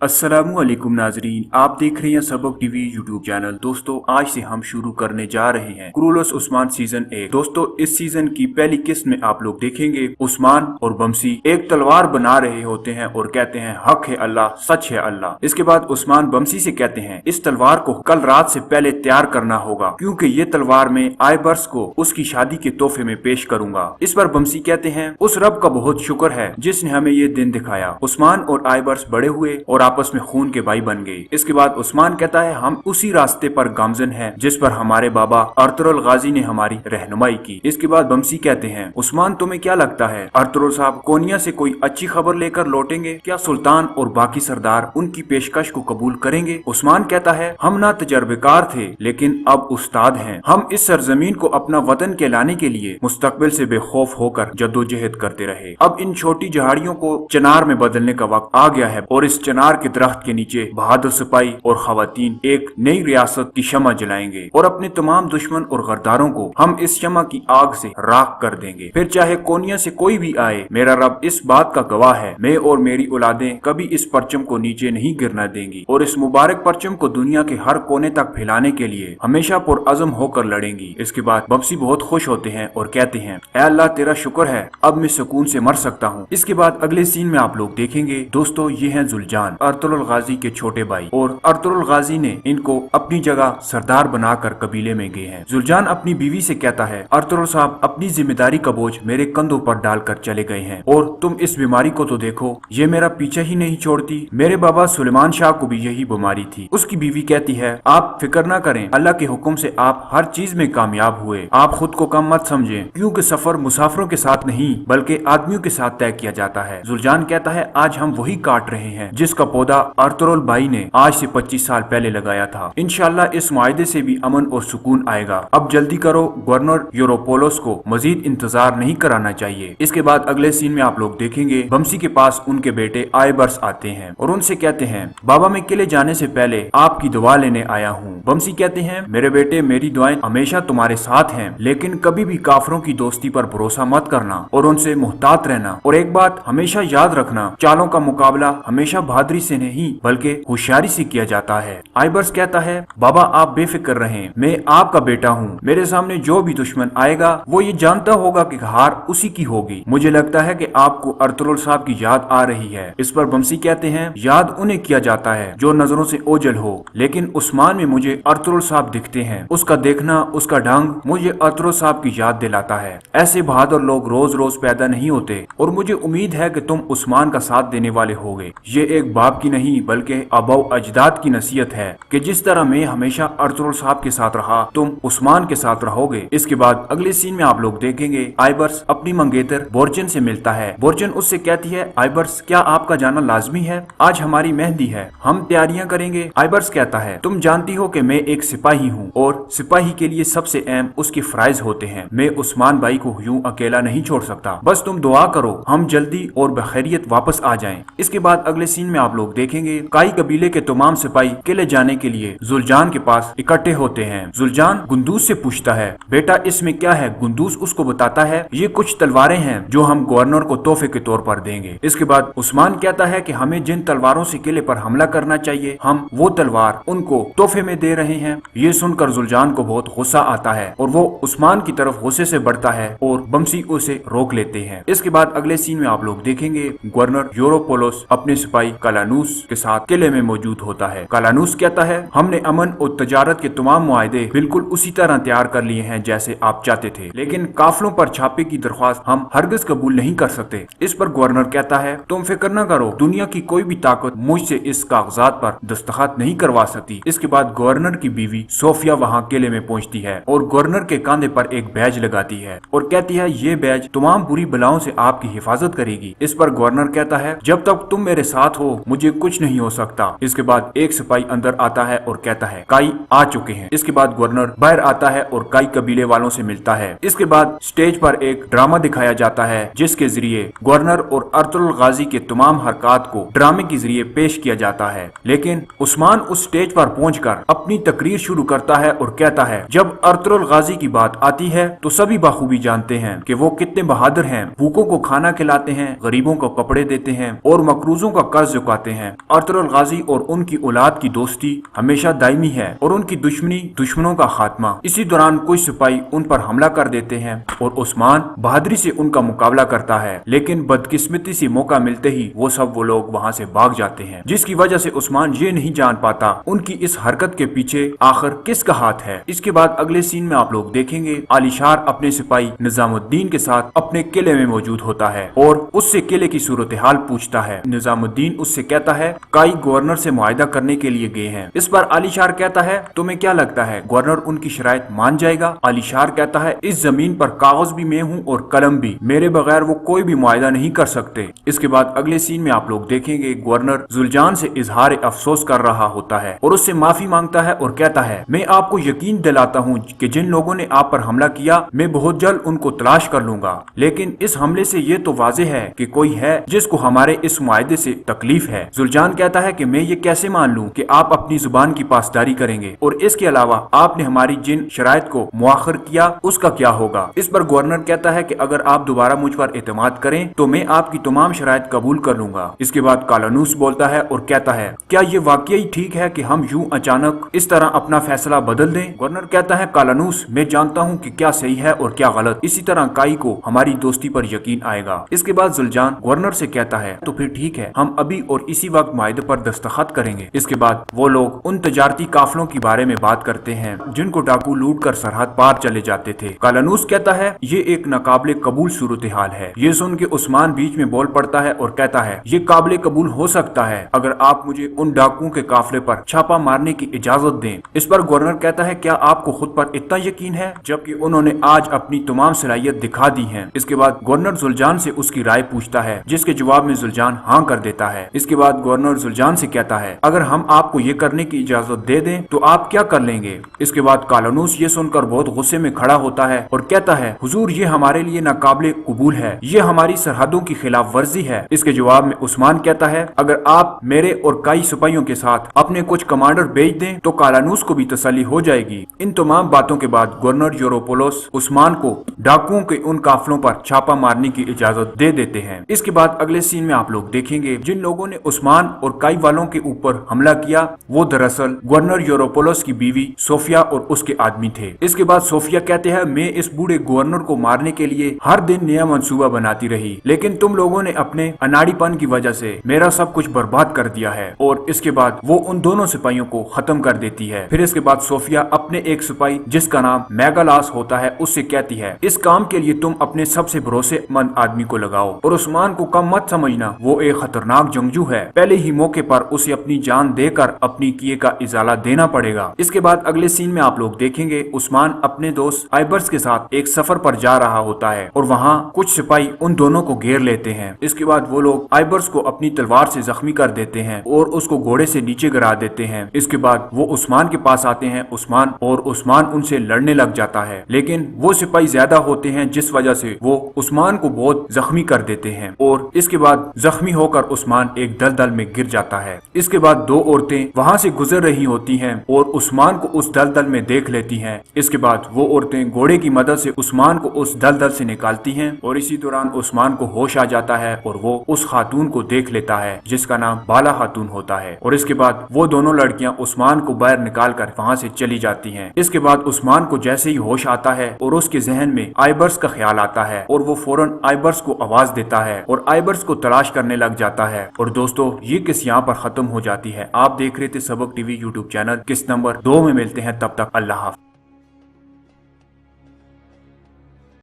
अस्सलामुअलैकुम नाजरीन, आप देख रहे हैं सबक टीवी यूट्यूब चैनल। दोस्तों, आज से हम शुरू करने जा रहे हैं क्रूलोस उस्मान सीजन 1। दोस्तों, इस सीजन की पहली किस्त में आप लोग देखेंगे उस्मान और बमसी एक तलवार बना रहे होते हैं और कहते हैं हक है अल्लाह, सच है अल्लाह। इसके बाद उस्मान बमसी से कहते हैं इस तलवार को कल रात से पहले तैयार करना होगा क्योंकि ये तलवार मैं आइबर्स को उसकी शादी के तोहफे में पेश करूंगा। इस पर बमसी कहते हैं उस रब का बहुत शुक्र है जिसने हमें ये दिन दिखाया। उस्मान और आइबर्स बड़े हुए और आपस में खून के भाई बन गए। इसके बाद उस्मान कहता है हम उसी रास्ते पर गामजन हैं जिस पर हमारे बाबा अर्तुगरुल गाजी ने हमारी रहनुमाई की। इसके बाद बमसी कहते हैं उस्मान, तुम्हें क्या लगता है अर्तुगरुल साहब कोनिया से कोई अच्छी खबर लेकर लौटेंगे? क्या सुल्तान और बाकी सरदार उनकी पेशकश को कबूल करेंगे? उस्मान कहता है हम ना तजर्बेकार थे लेकिन अब उस्ताद हैं। हम इस सरजमीन को अपना वतन कहलाने के लिए मुस्तकबिल से बेखौफ होकर जद्दोजहद करते रहे। अब इन छोटी जहाड़ियों को चिनार में बदलने का वक्त आ गया है और इस चिनार के दरख्त के नीचे बहादुर सिपाही और खवातीन एक नई रियासत की शमा जलाएंगे और अपने तमाम दुश्मन और गद्दारों को हम इस शमा की आग से राख कर देंगे। फिर चाहे कोनिया से कोई भी आए, मेरा रब इस बात का गवाह है, मैं और मेरी औलादें कभी इस परचम को नीचे नहीं गिरना देंगी और इस मुबारक परचम को दुनिया के हर कोने तक फैलाने के लिए हमेशा पुरअज़म होकर लड़ेंगी। इसके बाद बमसी बहुत खुश होते हैं और कहते हैं ऐ अल्लाह तेरा शुक्र है, अब मैं सुकून से मर सकता हूँ। इसके बाद अगले सीन में आप लोग देखेंगे दोस्तों, ये हैं जुलजान, अर्तुगरुल गाजी के छोटे भाई, और अर्तुगरुल गाजी ने इनको अपनी जगह सरदार बनाकर कबीले में गए हैं। जुलजान अपनी बीवी से कहता है अर्तुगरुल साहब अपनी जिम्मेदारी का बोझ मेरे कंधों पर डालकर चले गए हैं और तुम इस बीमारी को तो देखो, ये मेरा पीछा ही नहीं छोड़ती। मेरे बाबा सुलेमान शाह को भी यही बीमारी थी। उसकी बीवी कहती है आप फिक्र न करें, अल्लाह के हुक्म से आप हर चीज में कामयाब हुए। आप खुद को कम मत समझें क्योंकि सफर मुसाफिरों के साथ नहीं बल्कि आदमियों के साथ तय किया जाता है। जुलजान कहता है आज हम वही काट रहे हैं जिसका पौधा अर्तुगरुल भाई ने आज से 25 साल पहले लगाया था। इंशाअल्लाह इस मुआहदे से भी अमन और सुकून आएगा। अब जल्दी करो, गवर्नर यूरोपोलोस को मजीद इंतजार नहीं कराना चाहिए। इसके बाद अगले सीन में आप लोग देखेंगे बमसी के पास उनके बेटे आइबर्स आते हैं और उनसे कहते हैं बाबा मैं किले जाने से पहले आपकी दुआ लेने आया हूँ। बमसी कहते हैं मेरे बेटे मेरी दुआएं हमेशा तुम्हारे साथ हैं, लेकिन कभी भी काफरों की दोस्ती पर भरोसा मत करना और उनसे मुहतात रहना। और एक बात हमेशा याद रखना, चालों का मुकाबला हमेशा बहादुरी से नहीं बल्कि होशियारी से किया जाता है। आइबर्स कहता है बाबा आप बेफिक्र रहें, मैं आपका बेटा हूँ। मेरे सामने जो भी दुश्मन आएगा वो ये जानता होगा कि हार उसी की होगी। मुझे लगता है कि आपको अर्तुगरुल साहब की याद आ रही है। इस पर बमसी कहते हैं याद उन्हें किया जाता है जो नजरों से ओझल हो, लेकिन उस्मान में मुझे अर्तुगरुल साहब दिखते हैं। उसका देखना, उसका ढंग मुझे अर्तुगरुल साहब की याद दिलाता है। ऐसे बहादुर लोग रोज रोज पैदा नहीं होते और मुझे उम्मीद है कि तुम उस्मान का साथ देने वाले होगे। ये एक बाप की नहीं बल्कि आबा अजदाद की नसीहत है कि जिस तरह मैं हमेशा अर्तुगरुल साहब के साथ रहा तुम उस्मान के साथ रहोगे। इसके बाद अगले सीन में आप लोग देखेंगे आइबर्स अपनी मंगेतर बोर्जन से मिलता है। बोर्जन उससे कहती है आइबर्स क्या आपका जाना लाजमी है? आज हमारी मेहंदी है, हम तैयारियां करेंगे। आइबर्स कहता है तुम जानती हो कि मैं एक सिपाही हूँ और सिपाही के लिए सबसे अहम उसके फराइज होते हैं। मैं उस्मान भाई को यूं अकेला नहीं छोड़ सकता। बस तुम दुआ करो हम जल्दी और बखैरियत वापस आ जाएं। इसके बाद अगले सीन में आप लोग देखेंगे काई कबीले के तमाम सिपाही किले जाने के लिए जुलजान के पास इकट्ठे होते हैं। जुलजान गुंदूस से पूछता है बेटा इसमें क्या है? गुंदूस उसको बताता है ये कुछ तलवारें हैं जो हम गवर्नर को तोहफे के तौर पर देंगे। इसके बाद उस्मान कहता है कि हमें जिन तलवारों से किले पर हमला करना चाहिए हम वो तलवार उनको तोहफे में दे रहे हैं। ये सुनकर जुलजान को बहुत गुस्सा आता है और वो उस्मान की तरफ गुस्से से बढ़ता है और बमसी उसे रोक लेते हैं। इसके बाद अगले सीन में आप लोग देखेंगे गवर्नर यूरोपोलोस अपने सिपाही कालानूस के साथ किले में मौजूद होता है। कालानूस कहता है हमने अमन और तजारत के तमाम मुआहदे बिल्कुल उसी तरह तैयार कर लिए हैं जैसे आप चाहते थे, लेकिन काफिलों पर छापे की दरख्वास्त हम हरगिज कबूल नहीं कर सकते। इस पर गवर्नर कहता है तुम फिक्र न करो, दुनिया की कोई भी ताकत मुझसे इस कागजात पर दस्तखत नहीं करवा सकती। इसके बाद गवर्नर की बीवी सोफिया वहाँ किले में पहुँचती है और गवर्नर के कांधे पर एक बैज लगाती है और कहती है ये बैज तमाम बुरी बलाओं से आपकी हिफाजत करेगी। इस पर गवर्नर कहता है जब तक तुम मेरे साथ हो मुझे कुछ नहीं हो सकता। इसके बाद एक सिपाही अंदर आता है और कहता है काई आ चुके हैं। इसके बाद गवर्नर बाहर आता है और काई कबीले वालों से मिलता है। इसके बाद स्टेज पर एक ड्रामा दिखाया जाता है जिसके जरिए गवर्नर और अर्तुगरुल गाजी के तमाम हरकत को ड्रामे के जरिए पेश किया जाता है। लेकिन उस्मान उस स्टेज पर पहुंचकर अपनी तकरीर शुरू करता है और कहता है जब अर्तुगरुल गाजी की बात आती है तो सभी बाखूबी जानते हैं कि वो कितने बहादुर हैं। भूखों को खाना खिलाते हैं, गरीबों को कपड़े देते हैं और मकरूजों का कर्ज चुकाते पाते हैं। अर्तुगरुल गाजी और उनकी औलाद की दोस्ती हमेशा दायमी है और उनकी दुश्मनी दुश्मनों का खात्मा। इसी दौरान कुछ सिपाही उन पर हमला कर देते हैं और उस्मान बहादुरी से उनका मुकाबला करता है, लेकिन बदकिस्मती से मौका मिलते ही वो लोग वहाँ से भाग जाते हैं, जिसकी वजह से उस्मान ये नहीं जान पाता उनकी इस हरकत के पीछे आखिर किसका हाथ है। इसके बाद अगले सीन में आप लोग देखेंगे आलिशार अपने सिपाही निजामुद्दीन के साथ अपने किले में मौजूद होता है और उससे किले की सूरत हाल पूछता है। निजामुद्दीन उससे कहता है काई गवर्नर से मुआहदा करने के लिए गए हैं। इस पर आलिशार कहता है तुम्हें क्या लगता है गवर्नर उनकी शराइत मान जाएगा? आलिशार कहता है इस जमीन पर कागज भी मैं हूँ और कलम भी, मेरे बगैर वो कोई भी मुआहदा नहीं कर सकते। इसके बाद अगले सीन में आप लोग देखेंगे गवर्नर जुल्जान से इजहार अफसोस कर रहा होता है और उससे माफी मांगता है और कहता है मैं आपको यकीन दिलाता हूँ कि जिन लोगों ने आप पर हमला किया मैं बहुत जल्द उनको तलाश कर लूंगा, लेकिन इस हमले से ये तो वाज़ेह है कि कोई है जिसको हमारे इस मुआहदे से तकलीफ है। जुल्जान कहता है कि मैं ये कैसे मान लूं कि आप अपनी जुबान की पासदारी करेंगे और इसके अलावा आपने हमारी जिन शराइत को मुआखर किया उसका क्या होगा। इस पर गवर्नर कहता है कि अगर आप दोबारा मुझ पर एतमाद करें तो मैं आपकी तमाम शराइत कबूल कर लूंगा। इसके बाद कालानूस बोलता है और कहता है क्या ये वाकई ठीक है कि हम यूं अचानक इस तरह अपना फैसला बदल दें? गवर्नर कहता है कालानूस मैं जानता हूँ कि क्या सही है और क्या गलत, इसी तरह काई को हमारी दोस्ती पर यकीन आएगा। इसके बाद जुल्जान गवर्नर से कहता है तो फिर ठीक है हम अभी और इसी वक्त मुआहदे पर दस्तखत करेंगे। इसके बाद वो लोग उन तजारती काफिलों के बारे में बात करते हैं जिनको डाकू लूट कर सरहद पार चले जाते थे। कालानूस कहता है ये एक नाकाबिले कबूल सूरत हाल है। ये सुन के उस्मान बीच में बोल पड़ता है और कहता है ये काबिले कबूल हो सकता है अगर आप मुझे उन डाकुओं के काफिले पर छापा मारने की इजाजत दें। इस पर गवर्नर कहता है क्या आपको खुद पर इतना यकीन है, जबकि उन्होंने आज अपनी तमाम सलाहियत दिखा दी है। इसके बाद गवर्नर जुल्जान से उसकी राय पूछता है जिसके जवाब में जुल्जान हाँ कर देता है। इसके बाद गवर्नर जुल्जान से कहता है अगर हम आपको ये करने की इजाजत दे दें तो आप क्या कर लेंगे? इसके बाद कालानूस ये सुनकर बहुत गुस्से में खड़ा होता है और कहता है हुजूर ये हमारे लिए नाकाबिले कबूल है, ये हमारी सरहदों की खिलाफ वर्जी है। इसके जवाब में उस्मान कहता है अगर आप मेरे और कई सिपाहियों के साथ अपने कुछ कमांडर भेज दें तो कालानूस को भी तसल्ली हो जाएगी। इन तमाम बातों के बाद गवर्नर यूरोपोलोस उस्मान को डाकुओं के उन काफिलों पर छापा मारने की इजाजत दे देते हैं। इसके बाद अगले सीन में आप लोग देखेंगे जिन लोगों ने उस्मान और कई वालों के ऊपर हमला किया वो दरअसल गवर्नर यूरोपोलोस की बीवी सोफिया और उसके आदमी थे। इसके बाद सोफिया कहते हैं मैं इस बूढ़े गवर्नर को मारने के लिए हर दिन नया मंसूबा बनाती रही, लेकिन तुम लोगों ने अपने अनाड़ीपन की वजह से मेरा सब कुछ बर्बाद कर दिया है। और इसके बाद वो उन दोनों सिपाहियों को खत्म कर देती है। फिर इसके बाद सोफिया अपने एक सिपाही जिसका नाम मेगालास होता है उससे कहती है इस काम के लिए तुम अपने सबसे भरोसेमंद आदमी को लगाओ और उस्मान को कम मत समझना, वो एक खतरनाक जंगजू है, पहले ही मौके पर उसे अपनी जान देकर अपनी किए का इजाला देना पड़ेगा। इसके बाद अगले सीन में आप लोग देखेंगे उस्मान अपने दोस्त आइबर्स के साथ एक सफर पर जा रहा होता है और वहाँ कुछ सिपाही उन दोनों को घेर लेते हैं। इसके बाद वो लोग आइबर्स को अपनी तलवार से जख्मी कर देते हैं और उसको घोड़े से नीचे गिरा देते हैं। इसके बाद वो उस्मान के पास आते हैं उस्मान उनसे लड़ने लग जाता है, लेकिन वो सिपाही ज्यादा होते हैं जिस वजह से वो उस्मान को बहुत जख्मी कर देते हैं और इसके बाद जख्मी होकर उस्मान एक दलदल में गिर जाता है। इसके बाद दो औरतें वहाँ से गुजर रही होती हैं और उस्मान को उस दलदल में देख लेती हैं। इसके बाद वो औरतें घोड़े की मदद से उस्मान को उस दलदल से निकालती हैं और इसी दौरान उस्मान को होश आ जाता है और वो उस खातून को देख लेता है जिसका नाम बाला खातून होता है। और इसके बाद वो दोनों लड़कियां उस्मान को बाहर निकाल कर वहाँ से चली जाती हैं। इसके बाद उस्मान को जैसे ही होश आता है और उसके जहन में आइबर्स का ख्याल आता है और वो फौरन आइबर्स को आवाज देता है और आइबर्स को तलाश करने लग जाता है। और दोस्तों ये किस यहाँ पर खत्म हो जाती है। आप देख रहे थे सबक टीवी यूट्यूब चैनल। किस नंबर 2 में मिलते हैं, तब तक अल्लाह हाफ़िज़।